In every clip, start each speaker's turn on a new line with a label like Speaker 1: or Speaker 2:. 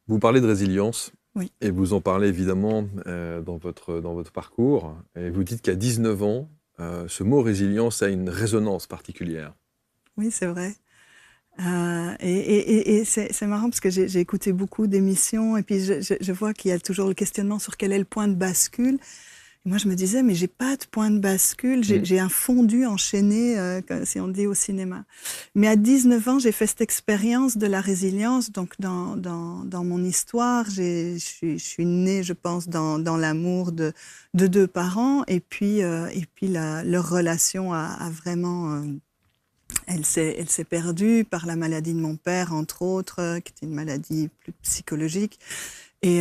Speaker 1: Vous parlez de résilience
Speaker 2: Oui.
Speaker 1: et vous en parlez évidemment dans votre parcours. Et vous dites qu'à 19 ans, ce mot résilience a une résonance particulière.
Speaker 2: Oui, c'est vrai. Et c'est marrant parce que j'ai écouté beaucoup d'émissions et puis je vois qu'il y a toujours le questionnement sur quel est le point de bascule. Et moi, je me disais, mais j'ai pas de point de bascule,
Speaker 1: Mm.
Speaker 2: j'ai un fondu enchaîné, si on dit au cinéma. Mais à 19 ans, j'ai fait cette expérience de la résilience. Donc, dans mon histoire, je suis née, je pense, dans l'amour de deux parents. Et puis leur relation a vraiment... elle s'est perdue par la maladie de mon père, entre autres, qui était une maladie plus psychologique. Et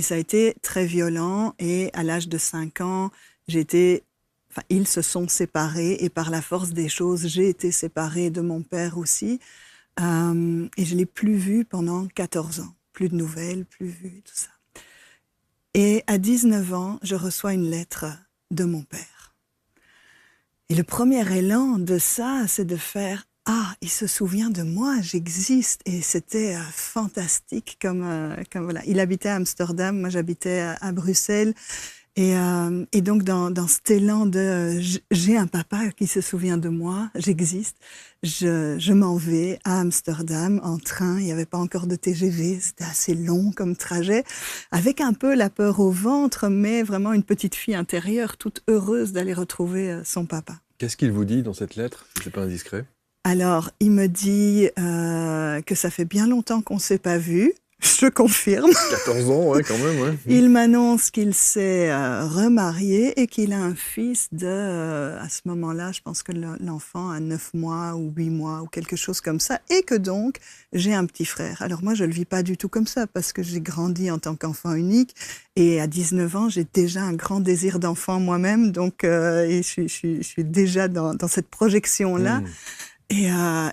Speaker 2: ça a été très violent. Et à l'âge de 5 ans, ils se sont séparés. Et par la force des choses, j'ai été séparée de mon père aussi. Et je l'ai plus vu pendant 14 ans. Plus de nouvelles, plus vu, tout ça. Et à 19 ans, je reçois une lettre de mon père. Et le premier élan de ça, c'est de faire ah, il se souvient de moi, j'existe. Et c'était fantastique comme voilà. Il habitait à Amsterdam, moi j'habitais à Bruxelles. Et donc dans cet élan de j'ai un papa qui se souvient de moi, j'existe, je m'en vais à Amsterdam en train, il n'y avait pas encore de TGV, c'était assez long comme trajet, avec un peu la peur au ventre, mais vraiment une petite fille intérieure, toute heureuse d'aller retrouver son papa.
Speaker 1: Qu'est-ce qu'il vous dit dans cette lettre, si c'est pas indiscret?
Speaker 2: Alors, il me dit que ça fait bien longtemps qu'on ne s'est pas vu. Je confirme.
Speaker 1: 14 ans, ouais, quand même, ouais. Mm.
Speaker 2: Il m'annonce qu'il s'est remarié et qu'il a un fils à ce moment-là, je pense que l'enfant a 9 mois ou 8 mois ou quelque chose comme ça, et que donc j'ai un petit frère. Alors moi, je le vis pas du tout comme ça parce que j'ai grandi en tant qu'enfant unique et à 19 ans, j'ai déjà un grand désir d'enfant moi-même, donc et je suis déjà dans cette projection-là.
Speaker 1: Mm.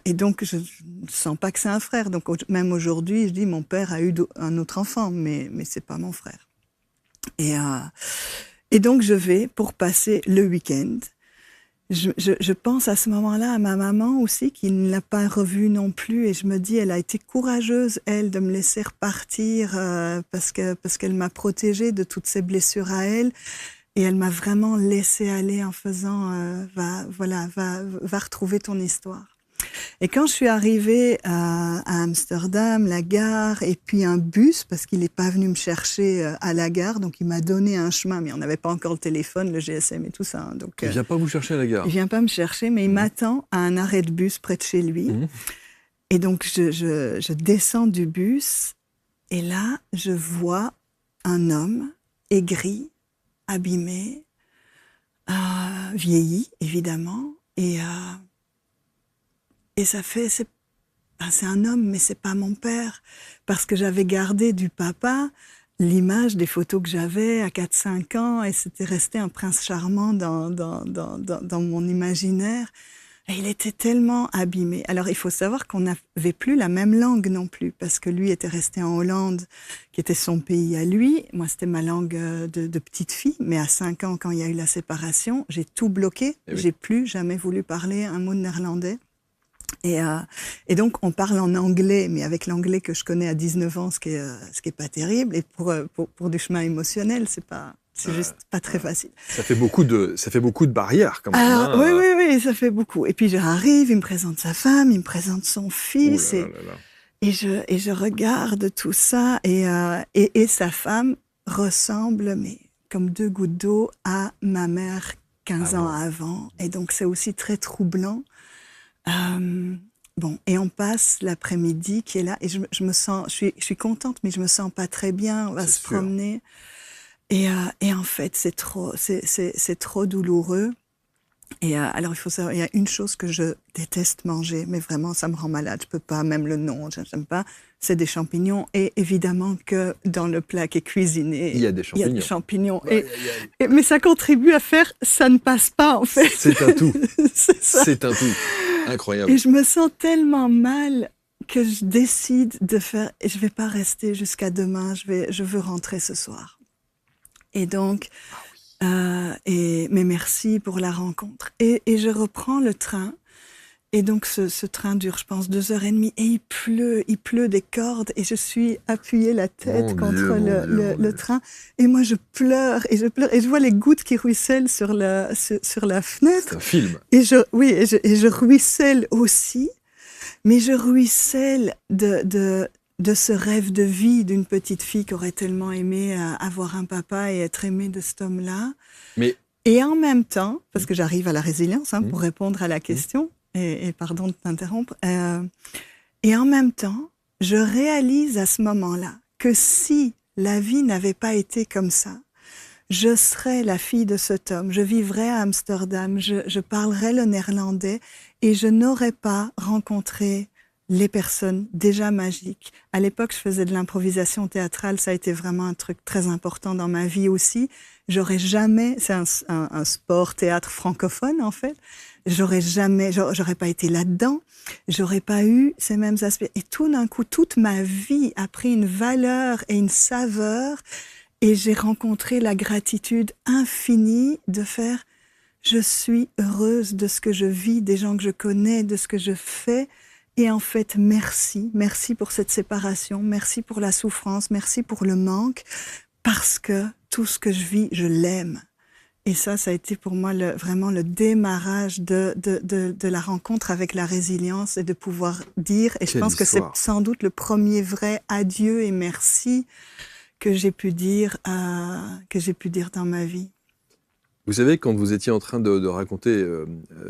Speaker 2: Et donc, je ne sens pas que c'est un frère. Donc, même aujourd'hui, je dis, mon père a eu un autre enfant, mais c'est pas mon frère. Et, euh, et donc, je vais pour passer le week-end. Je pense à ce moment-là à ma maman aussi, qui ne l'a pas revue non plus. Et je me dis, elle a été courageuse, elle, de me laisser repartir parce qu'elle m'a protégée de toutes ces blessures à elle. Et elle m'a vraiment laissé aller en faisant, va retrouver ton histoire. Et quand je suis arrivée à Amsterdam, la gare, et puis un bus, parce qu'il n'est pas venu me chercher à la gare, donc il m'a donné un chemin, mais on n'avait pas encore le téléphone, le GSM et tout ça. Hein, donc,
Speaker 1: Il vient pas vous chercher à la
Speaker 2: il
Speaker 1: gare.
Speaker 2: vient pas me chercher, mais il
Speaker 1: Mm.
Speaker 2: m'attend à un arrêt de bus près de chez lui.
Speaker 1: Mm.
Speaker 2: Et donc, je descends du bus, et là, je vois un homme aigri, abîmé, vieilli, évidemment, et ça fait, c'est un homme, mais c'est pas mon père. Parce que j'avais gardé du papa l'image des photos que j'avais à 4-5 ans et c'était resté un prince charmant dans mon imaginaire. Et il était tellement abîmé. Alors, il faut savoir qu'on n'avait plus la même langue non plus, parce que lui était resté en Hollande, qui était son pays à lui. Moi, c'était ma langue de petite fille. Mais à 5 ans, quand il y a eu la séparation, j'ai tout bloqué.
Speaker 1: Eh oui.
Speaker 2: J'ai plus jamais voulu parler un mot de néerlandais. Et donc, on parle en anglais, mais avec l'anglais que je connais à 19 ans, ce qui est pas terrible. Et pour du chemin émotionnel, c'est juste pas très facile.
Speaker 1: Ça fait beaucoup de barrières quand même,
Speaker 2: Alors, oui,
Speaker 1: hein.
Speaker 2: oui, oui, ça fait beaucoup. Et puis, j'arrive, il me présente sa femme, il me présente son
Speaker 1: Ouh là
Speaker 2: fils,
Speaker 1: là là là.
Speaker 2: et je regarde tout ça, et sa femme ressemble, mais comme deux gouttes d'eau, à ma mère 15 ans
Speaker 1: Avant.
Speaker 2: avant. Et donc, c'est aussi très troublant. Euh, bon, et on passe l'après-midi qui est là, et je me sens, je suis contente, mais je me sens pas très bien. On va
Speaker 1: C'est
Speaker 2: se
Speaker 1: sûr.
Speaker 2: promener, et en fait, c'est trop douloureux. Alors, il faut savoir, il y a une chose que je déteste manger, mais vraiment, ça me rend malade. Je peux pas, même le nom, j'aime pas. C'est des champignons, et évidemment que dans le plat qui est
Speaker 1: Il
Speaker 2: cuisiné,
Speaker 1: y a des
Speaker 2: il y a des
Speaker 1: champignons.
Speaker 2: champignons.
Speaker 1: Aïe, aïe, aïe.
Speaker 2: Mais ça contribue à faire, ça ne passe pas en fait.
Speaker 1: C'est un tout.
Speaker 2: C'est ça.
Speaker 1: C'est un tout.
Speaker 2: Et
Speaker 1: Incroyable.
Speaker 2: je me sens tellement mal que je décide de faire, et je vais pas rester jusqu'à demain, je veux rentrer ce soir. Et donc,
Speaker 1: Ah oui.
Speaker 2: mais merci pour la rencontre. Et je reprends le train, Et donc, ce train dure, je pense, 2 heures et demie, et il pleut des cordes, et je suis appuyée la tête contre le train, et moi, je pleure, et je vois les gouttes qui ruissellent sur la fenêtre.
Speaker 1: C'est un film.
Speaker 2: Et je ruisselle aussi, mais je ruisselle de ce rêve de vie d'une petite fille qui aurait tellement aimé avoir un papa et être aimée de cet homme-là.
Speaker 1: Mais...
Speaker 2: Et en même temps, parce que j'arrive à la résilience, pour répondre à la question, et pardon de t'interrompre, et en même temps, je réalise à ce moment-là que si la vie n'avait pas été comme ça, je serais la fille de cet homme, je vivrais à Amsterdam, je parlerais le néerlandais, et je n'aurais pas rencontré les personnes déjà magiques. À l'époque, je faisais de l'improvisation théâtrale, ça a été vraiment un truc très important dans ma vie aussi. J'aurais jamais, c'est un sport théâtre francophone en fait, j'aurais pas été là-dedans, j'aurais pas eu ces mêmes aspects. Et tout d'un coup, toute ma vie a pris une valeur et une saveur, et j'ai rencontré la gratitude infinie de faire, je suis heureuse de ce que je vis, des gens que je connais, de ce que je fais. Et en fait, merci pour cette séparation, merci pour la souffrance, merci pour le manque, parce que tout ce que je vis, je l'aime. Et ça a été pour moi vraiment le démarrage de la rencontre avec la résilience, et de pouvoir dire, et je pense que c'est sans doute le premier vrai adieu et merci que j'ai pu dire dans ma vie.
Speaker 1: Vous savez, quand vous étiez en train de raconter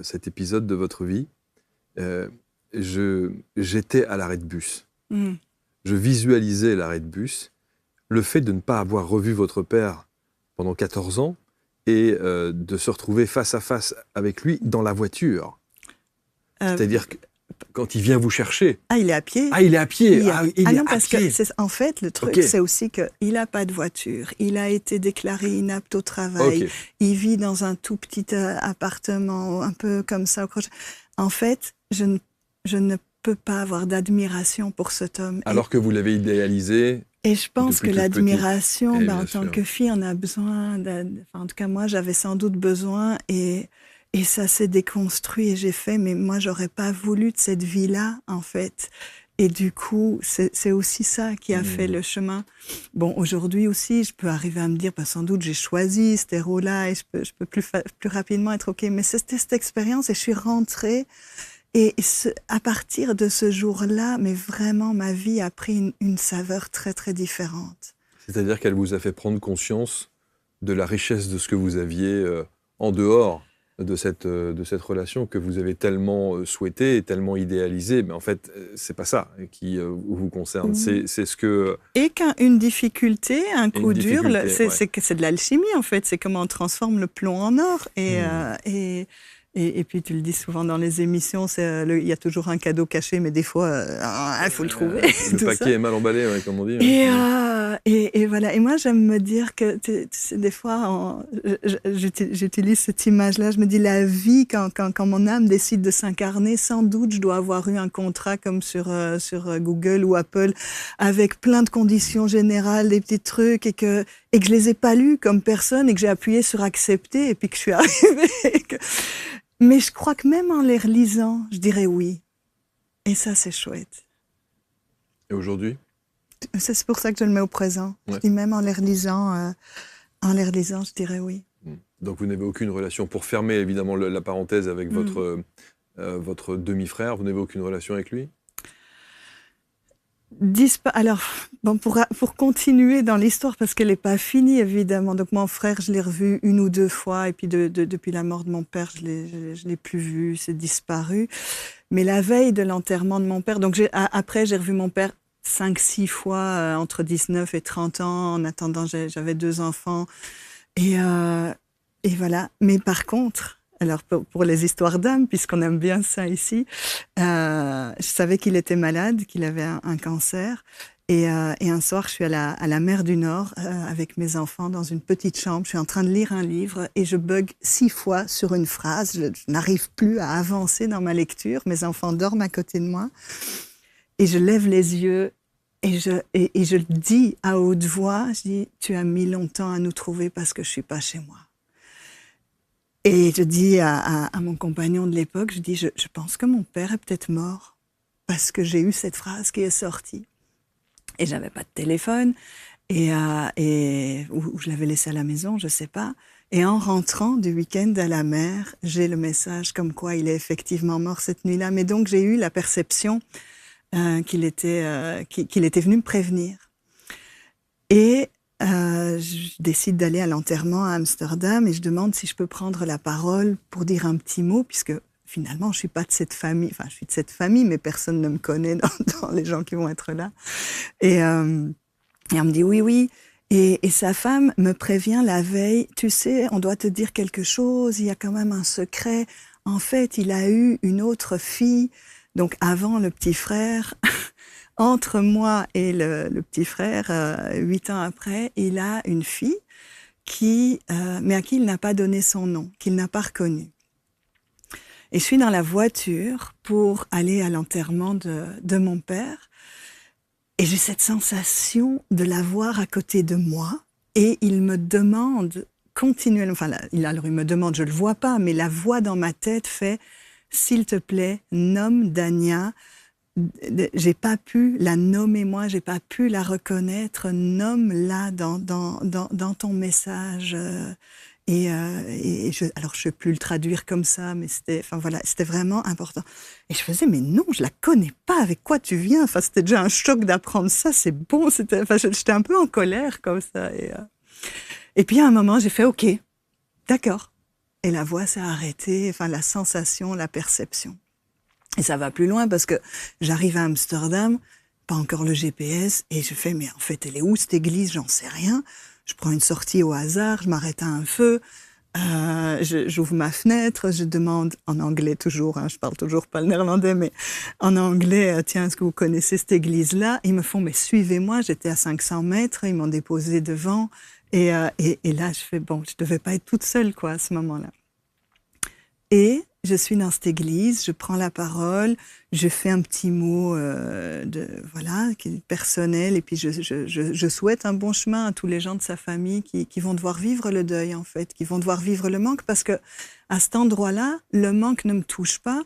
Speaker 1: cet épisode de votre vie, j'étais à l'arrêt de bus. Je visualisais l'arrêt de bus, le fait de ne pas avoir revu votre père pendant 14 ans et de se retrouver face à face avec lui dans la voiture. C'est-à-dire que quand il vient vous chercher...
Speaker 2: Ah, il est à pied.
Speaker 1: Ah, il est à pied. Il est
Speaker 2: non,
Speaker 1: à
Speaker 2: parce
Speaker 1: pied.
Speaker 2: Que en fait, le truc, c'est aussi qu'il n'a pas de voiture. Il a été déclaré inapte au travail. Il vit dans un tout petit appartement, un peu comme ça. En fait, je ne peux pas avoir d'admiration pour cet homme.
Speaker 1: Alors que vous l'avez idéalisé.
Speaker 2: Et je pense que l'admiration, en tant que fille, on a besoin. En tout cas, moi, j'avais sans doute besoin, et ça s'est déconstruit, et j'ai fait, mais moi, j'aurais pas voulu de cette vie-là, en fait. Et du coup, c'est aussi ça qui a fait le chemin. Bon, aujourd'hui aussi, je peux arriver à me dire, sans doute, j'ai choisi ce héros-là, et je peux plus rapidement être OK. Mais c'était cette expérience, et je suis rentrée. Et à partir de ce jour-là, mais vraiment, ma vie a pris une saveur très, très différente.
Speaker 1: C'est-à-dire qu'elle vous a fait prendre conscience de la richesse de ce que vous aviez en dehors de cette relation que vous avez tellement souhaitée et tellement idéalisée. Mais en fait, c'est pas ça qui vous concerne. C'est ce que...
Speaker 2: Et qu'une difficulté, un coup dur, c'est de l'alchimie, en fait. C'est comment on transforme le plomb en or. Et puis, tu le dis souvent dans les émissions, il y a toujours un cadeau caché, mais des fois, il faut le trouver.
Speaker 1: Le paquet est mal emballé, comme on dit.
Speaker 2: Et voilà. Et moi, j'aime me dire que, des fois, j'utilise cette image-là. Je me dis, la vie, quand mon âme décide de s'incarner, sans doute, je dois avoir eu un contrat comme sur Google ou Apple, avec plein de conditions générales, des petits trucs, et que je les ai pas lus comme personne, et que j'ai appuyé sur accepter, et puis que je suis arrivée. Mais je crois que même en les relisant, je dirais oui. Et ça, c'est chouette.
Speaker 1: Et aujourd'hui ?
Speaker 2: C'est pour ça que je le mets au présent. Ouais. Je dis même en les relisant, je dirais oui.
Speaker 1: Donc vous n'avez aucune relation, pour fermer évidemment la parenthèse avec votre demi-frère, vous n'avez aucune relation avec lui ?
Speaker 2: Alors, bon, pour continuer dans l'histoire, parce qu'elle n'est pas finie, évidemment. Donc, mon frère, je l'ai revu 1 ou 2 fois. Et puis, depuis la mort de mon père, je l'ai plus vu, c'est disparu. Mais la veille de l'enterrement de mon père, donc après, j'ai revu mon père 5-6 fois, entre 19 et 30 ans. En attendant, j'avais 2 enfants. Et voilà. Mais par contre... Alors, pour les histoires d'âme, puisqu'on aime bien ça ici, je savais qu'il était malade, qu'il avait un cancer. Et un soir, je suis à la mer du Nord avec mes enfants dans une petite chambre. Je suis en train de lire un livre et je bug 6 fois sur une phrase. Je n'arrive plus à avancer dans ma lecture. Mes enfants dorment à côté de moi. Et je lève les yeux et je le dis à haute voix. Je dis, tu as mis longtemps à nous trouver parce que je ne suis pas chez moi. Et je dis à mon compagnon de l'époque, je dis, je pense que mon père est peut-être mort parce que j'ai eu cette phrase qui est sortie. Et j'avais pas de téléphone, ou je l'avais laissé à la maison, je sais pas. Et en rentrant du week-end à la mer, j'ai le message comme quoi il est effectivement mort cette nuit-là. Mais donc j'ai eu la perception qu'il était venu me prévenir. Et je décide d'aller à l'enterrement à Amsterdam et je demande si je peux prendre la parole pour dire un petit mot, puisque finalement, je suis pas de cette famille. Enfin, je suis de cette famille, mais personne ne me connaît dans les gens qui vont être là. Et on me dit oui. Et sa femme me prévient la veille, tu sais, on doit te dire quelque chose, il y a quand même un secret. En fait, il a eu une autre fille, donc avant le petit frère. Entre moi et le petit frère, 8 ans après, il a une fille mais à qui il n'a pas donné son nom, qu'il n'a pas reconnu. Et je suis dans la voiture pour aller à l'enterrement de mon père. Et j'ai cette sensation de l'avoir à côté de moi. Et il me demande continuellement, il me demande, je le vois pas, mais la voix dans ma tête fait, s'il te plaît, nomme Dania. J'ai pas pu la nommer moi, j'ai pas pu la reconnaître, nomme-la dans ton message. Alors je sais plus le traduire comme ça, mais c'était vraiment important. Et je faisais, mais non, je la connais pas, avec quoi tu viens? Enfin, c'était déjà un choc d'apprendre ça, c'est bon, j'étais un peu en colère comme ça. Et puis à un moment, j'ai fait, ok, d'accord. Et la voix s'est arrêtée, la sensation, la perception. Et ça va plus loin parce que j'arrive à Amsterdam, pas encore le GPS, et je fais, mais en fait, elle est où cette église? J'en sais rien. Je prends une sortie au hasard, je m'arrête à un feu, j'ouvre ma fenêtre, je demande en anglais toujours, je parle toujours pas le néerlandais, mais en anglais, tiens, est-ce que vous connaissez cette église-là? Ils me font, mais suivez-moi, j'étais à 500 mètres, ils m'ont déposé devant, et là, je fais, bon, je devais pas être toute seule, quoi, à ce moment-là. Et je suis dans cette église, je prends la parole, je fais un petit mot qui est personnel, et puis je souhaite un bon chemin à tous les gens de sa famille qui vont devoir vivre le deuil, en fait, qui vont devoir vivre le manque, parce que à cet endroit-là, le manque ne me touche pas.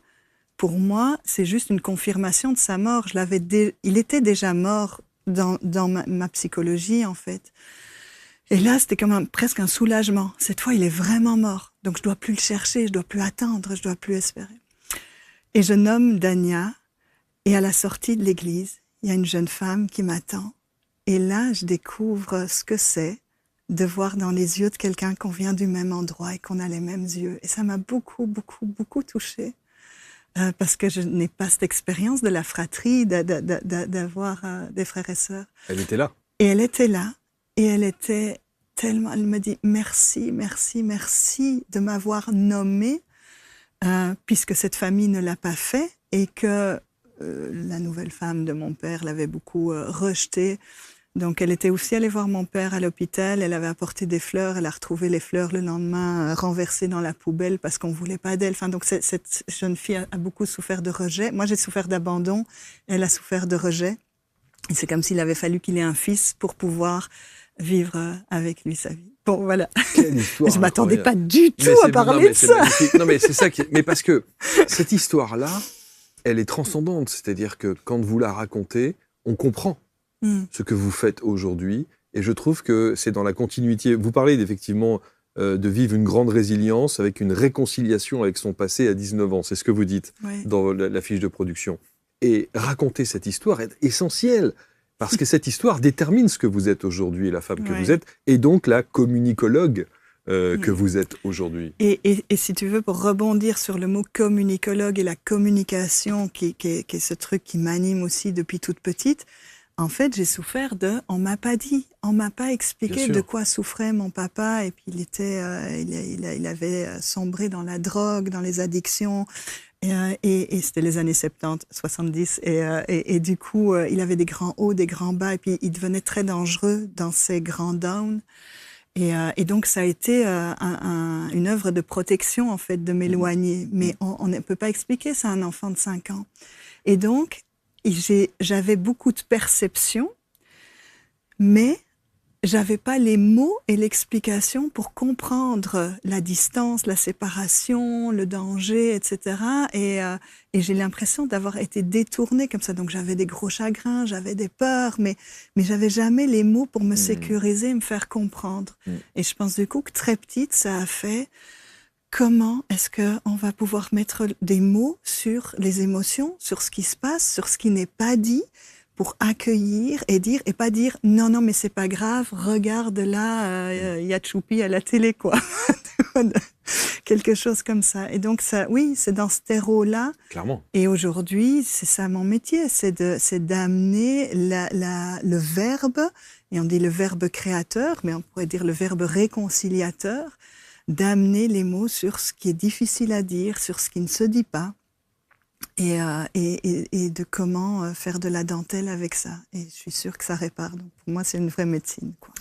Speaker 2: Pour moi, c'est juste une confirmation de sa mort. Il était déjà mort dans ma psychologie, en fait. Et là, c'était comme presque un soulagement. Cette fois, il est vraiment mort. Donc, je dois plus le chercher, je dois plus attendre, je dois plus espérer. Et je nomme Dania. Et à la sortie de l'église, il y a une jeune femme qui m'attend. Et là, je découvre ce que c'est de voir dans les yeux de quelqu'un qu'on vient du même endroit et qu'on a les mêmes yeux. Et ça m'a beaucoup, beaucoup, beaucoup touchée. Parce que je n'ai pas cette expérience de la fratrie, d'avoir des frères et sœurs.
Speaker 1: Elle était là.
Speaker 2: Et elle était là. Et elle était tellement... Elle me dit merci, merci, merci de m'avoir nommée, puisque cette famille ne l'a pas fait et que la nouvelle femme de mon père l'avait beaucoup rejetée. Donc, elle était aussi allée voir mon père à l'hôpital. Elle avait apporté des fleurs. Elle a retrouvé les fleurs le lendemain renversées dans la poubelle parce qu'on voulait pas d'elle. Donc, cette jeune fille a beaucoup souffert de rejet. Moi, j'ai souffert d'abandon. Elle a souffert de rejet. Et c'est comme s'il avait fallu qu'il ait un fils pour pouvoir vivre avec lui sa vie. Bon, voilà.
Speaker 1: Quelle histoire.
Speaker 2: Je m'attendais pas du tout à parler de ça.
Speaker 1: Non, mais c'est ça mais parce que cette histoire-là, elle est transcendante. C'est-à-dire que quand vous la racontez, on comprend ce que vous faites aujourd'hui. Et je trouve que c'est dans la continuité. Vous parlez effectivement de vivre une grande résilience avec une réconciliation avec son passé à 19 ans. C'est ce que vous dites dans la fiche de production. Et raconter cette histoire est essentiel. Parce que cette histoire détermine ce que vous êtes aujourd'hui, la femme que vous êtes, et donc la communicologue que vous êtes aujourd'hui.
Speaker 2: Et si tu veux, pour rebondir sur le mot communicologue et la communication, qui est ce truc qui m'anime aussi depuis toute petite, en fait, j'ai souffert on m'a pas dit, on m'a pas expliqué de quoi souffrait mon papa, et puis il avait sombré dans la drogue, dans les addictions. Et c'était les années 70, 70. Et du coup, il avait des grands hauts, des grands bas. Et puis, il devenait très dangereux dans ses grands downs. Et donc, ça a été une œuvre de protection, en fait, de m'éloigner. Mais on ne peut pas expliquer ça à un enfant de 5 ans. Et donc, j'avais beaucoup de perceptions, mais j'avais pas les mots et l'explication pour comprendre la distance, la séparation, le danger, etc. Et j'ai l'impression d'avoir été détournée comme ça. Donc j'avais des gros chagrins, j'avais des peurs, mais j'avais jamais les mots pour me sécuriser, me faire comprendre. Et je pense du coup que très petite, ça a fait comment est-ce qu'on va pouvoir mettre des mots sur les émotions, sur ce qui se passe, sur ce qui n'est pas dit, pour accueillir et dire, et pas dire non, non, mais c'est pas grave, regarde là, y a Choupi à la télé, quoi. Quelque chose comme ça. Et donc, ça, oui, c'est dans ce terreau-là.
Speaker 1: Clairement.
Speaker 2: Et aujourd'hui, c'est ça mon métier, c'est d'amener le verbe, et on dit le verbe créateur, mais on pourrait dire le verbe réconciliateur, d'amener les mots sur ce qui est difficile à dire, sur ce qui ne se dit pas. Et de comment faire de la dentelle avec ça. Et je suis sûre que ça répare. Donc pour moi, c'est une vraie médecine, quoi.